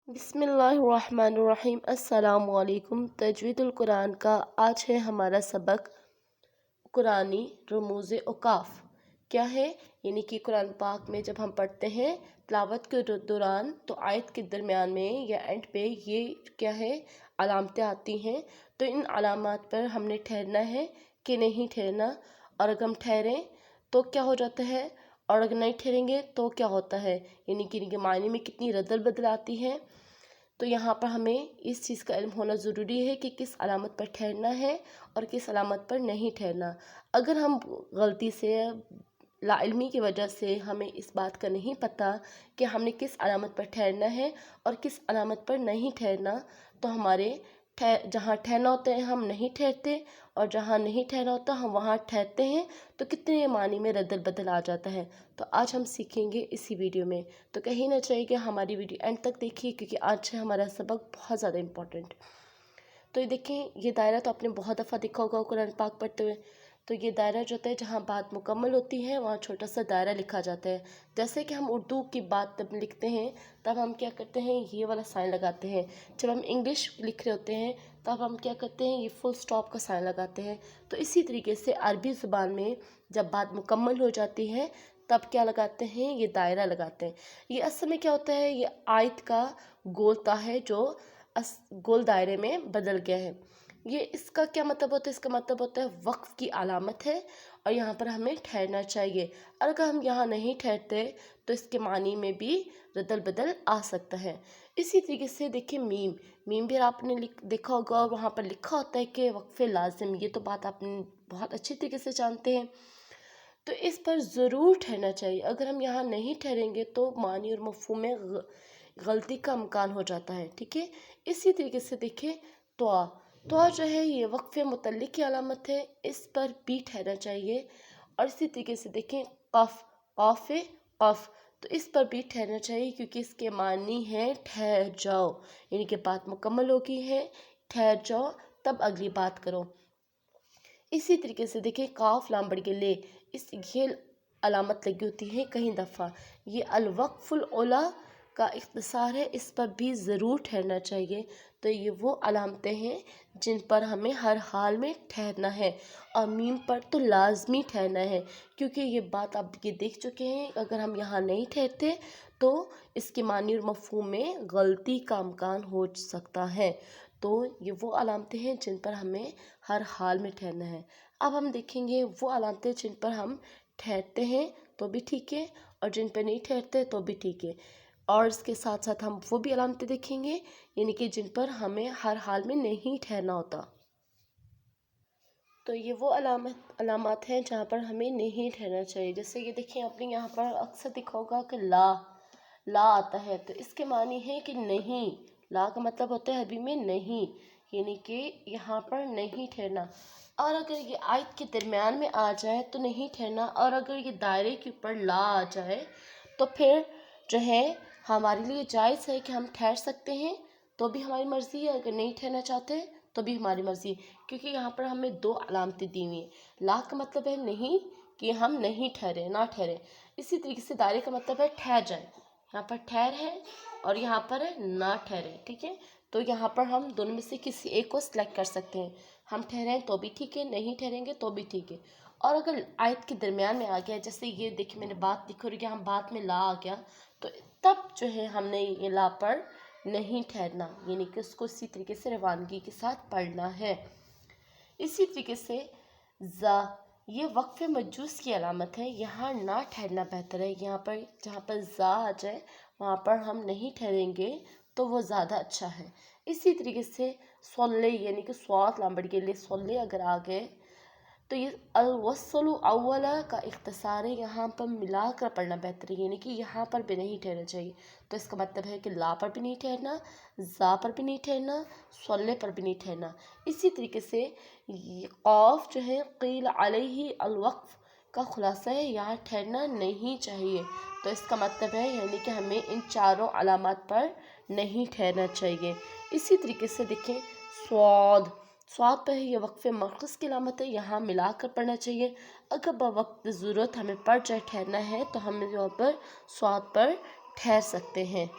बिस्मिल्लाहिर्रहमानिर्रहीम। अस्सलाम वालेकुम। तजवीदुल कुरान का आज है हमारा सबक कुरानी रमूज़ औक़ाफ़ क्या है। यानी कि कुरान पाक में जब हम पढ़ते हैं तिलावत के दौरान तो आयत के दरमियान में या एंड पे ये क्या है अलामतें आती हैं। तो इन अलामात पर हमने ठहरना है कि नहीं ठहरना, और अगर हम ठहरें तो क्या हो जाता है और अगर नहीं ठहरेंगे तो क्या होता है, यानी कि इनके मायने में कितनी रद्दल बदल आती है। तो यहाँ पर हमें इस चीज़ का इल्म होना ज़रूरी है कि किस अलामत पर ठहरना है और किस अलामत पर नहीं ठहरना। अगर हम गलती से लाइल्मी की वजह से हमें इस बात का नहीं पता कि हमने किस अलामत पर ठहरना है और किस अलामत पर नहीं ठहरना, तो हमारे जहाँ ठहरना होता है हम नहीं ठहरते और जहाँ नहीं ठहरना होता हम वहाँ ठहरते हैं, तो कितने मानी में रद्दल बदल आ जाता है। तो आज हम सीखेंगे इसी वीडियो में, तो कहीं ना चाहिए कि हमारी वीडियो एंड तक देखिए क्योंकि आज है हमारा सबक बहुत ज़्यादा इम्पोर्टेंट। तो ये देखें, ये दायरा तो आपने बहुत दफ़ा देखा होगा कुरान पाक पढ़ते हुए। तो ये दायरा जो होता है जहाँ बात मुकम्मल होती है वहाँ छोटा सा दायरा लिखा जाता है। जैसे कि हम उर्दू की बात जब लिखते हैं तब हम क्या करते हैं, ये वाला साइन लगाते हैं। जब हम इंग्लिश लिख रहे होते हैं तब हम क्या करते हैं, ये फुल स्टॉप का साइन लगाते हैं। तो इसी तरीके से अरबी ज़ुबान में जब बात मुकम्मल हो जाती है तब क्या लगाते हैं, ये दायरा लगाते हैं। ये असल में क्या होता है, ये आयत का गोलता है जो गोल दायरे में बदल गया है। ये इसका क्या मतलब होता है, इसका मतलब होता है वक्फ की अलामत है और यहाँ पर हमें ठहरना चाहिए। और अगर हम यहाँ नहीं ठहरते तो इसके मानी में भी रद्दल बदल आ सकता है। इसी तरीके से देखिए मीम भी आपने देखा होगा और वहाँ पर लिखा होता है कि वक्फ़े लाजिम, ये तो बात आपने बहुत अच्छी तरीके से जानते हैं। तो इस पर ज़रूर ठहरना चाहिए। अगर हम यहाँ नहीं ठहरेंगे तो मानी और मफ़हूम में गलती का इम्कान हो जाता है। ठीक है, इसी तरीके से देखिए दुआ जो है ये वक्फ़े मुतल्लिक़ की अलामत है, इस पर भी ठहरना चाहिए। और इसी तरीके से देखें क़फ़, तो इस पर भी ठहरना चाहिए क्योंकि इसके मानी है ठहर जाओ, यानी कि बात मुकम्मल हो गई है, ठहर जाओ तब अगली बात करो। इसी तरीके से देखिए काफ लाम बढ़ के ले, इस ये अलामत लगी होती है कहीं दफ़ा, ये अलवक्फ़ुल ओला का इख्तिसार है, इस पर भी ज़रूर ठहरना चाहिए। तो ये वो अलामतें हैं जिन पर हमें हर हाल में ठहरना है और मीम पर तो लाजमी ठहरना है क्योंकि ये बात आप ये देख चुके हैं, अगर हम यहाँ नहीं ठहरते तो इसके मानी और मफ़हूम में गलती का इम्कान हो सकता है। तो ये वो अलामतें हैं जिन पर हमें हर हाल में ठहरना है। अब हम देखेंगे वो अलामतें जिन पर हम ठहरते हैं तो भी ठीक है और जिन पर नहीं ठहरते तो भी ठीक है, और इसके साथ साथ हम वो भी अलामतें देखेंगे यानी कि जिन पर हमें हर हाल में नहीं ठहरना होता। तो ये वो अलामत हैं जहाँ पर हमें नहीं ठहरना चाहिए। जैसे ये देखिए, आपने यहाँ पर अक्सर देखा होगा कि ला आता है, तो इसके मानी है कि नहीं। ला का मतलब होता है अरबी में नहीं, यानी कि यहाँ पर नहीं ठहरना। और अगर ये आयत के दरमियान में आ जाए तो नहीं ठहरना, और अगर ये दायरे के ऊपर ला आ जाए तो फिर जो है हमारे लिए जायज़ है कि हम ठहर सकते हैं, तो भी हमारी मर्ज़ी है। अगर नहीं ठहरना चाहते तो भी हमारी मर्ज़ी, क्योंकि यहाँ पर हमें दो अलामतें दी हुई हैं। ला का मतलब है नहीं, कि हम नहीं ठहरे, ना ठहरे। इसी तरीके से दायरे का मतलब है ठहर जाए, यहाँ पर ठहर है और यहाँ पर है ना ठहरे। ठीक है, तो यहाँ पर हम दोनों में से किसी एक को सिलेक्ट कर सकते हैं। हम ठहरें तो भी ठीक है, नहीं ठहरेंगे तो भी ठीक है। और अगर आयत के दरमियान में आ गया, जैसे ये देखिए मैंने बात लिखी और यहाँ बात में ला आ गया, तो तब जो है हमने ये ला पर नहीं ठहरना, यानी कि उसको इसी तरीके से रवानगी के साथ पढ़ना है। इसी तरीके से ज़ा, ये वक्फ़े मजूस की अलामत है, यहाँ ना ठहरना बेहतर है। यहाँ पर जहाँ पर ज़ा आ जाए वहाँ पर हम नहीं ठहरेंगे तो वो ज़्यादा अच्छा है। इसी तरीके से सोल्ले, यानी कि स्वात लामबड़ के लिए सोल्ले अगर आ गए तो ये अलवसलु अव्वला का इख्तिसार है, यहाँ पर मिला कर पढ़ना बेहतर है, यानी कि यहाँ पर भी नहीं ठहरना चाहिए। तो इसका मतलब है कि ला पर भी नहीं ठहरना, ज़ा पर भी नहीं ठहरना, सोल्ले पर भी नहीं ठहरना। इसी तरीके से क़ाफ जो है क़ील अलैहि अलवक्फ़ का खुलासा है, यहाँ ठहरना नहीं चाहिए। तो इसका मतलब है यानी कि हमें इन चारों अलामत पर नहीं ठहरना चाहिए। इसी तरीके से देखें स्वाद पर है, ये वक्फ़े मरकज़ की अलामत है, यहाँ मिलाकर पढ़ना चाहिए। अगर बवक्त ज़रूरत हमें पड़ जाए ठहरना है तो हम यहाँ पर स्वाद पर ठहर सकते हैं।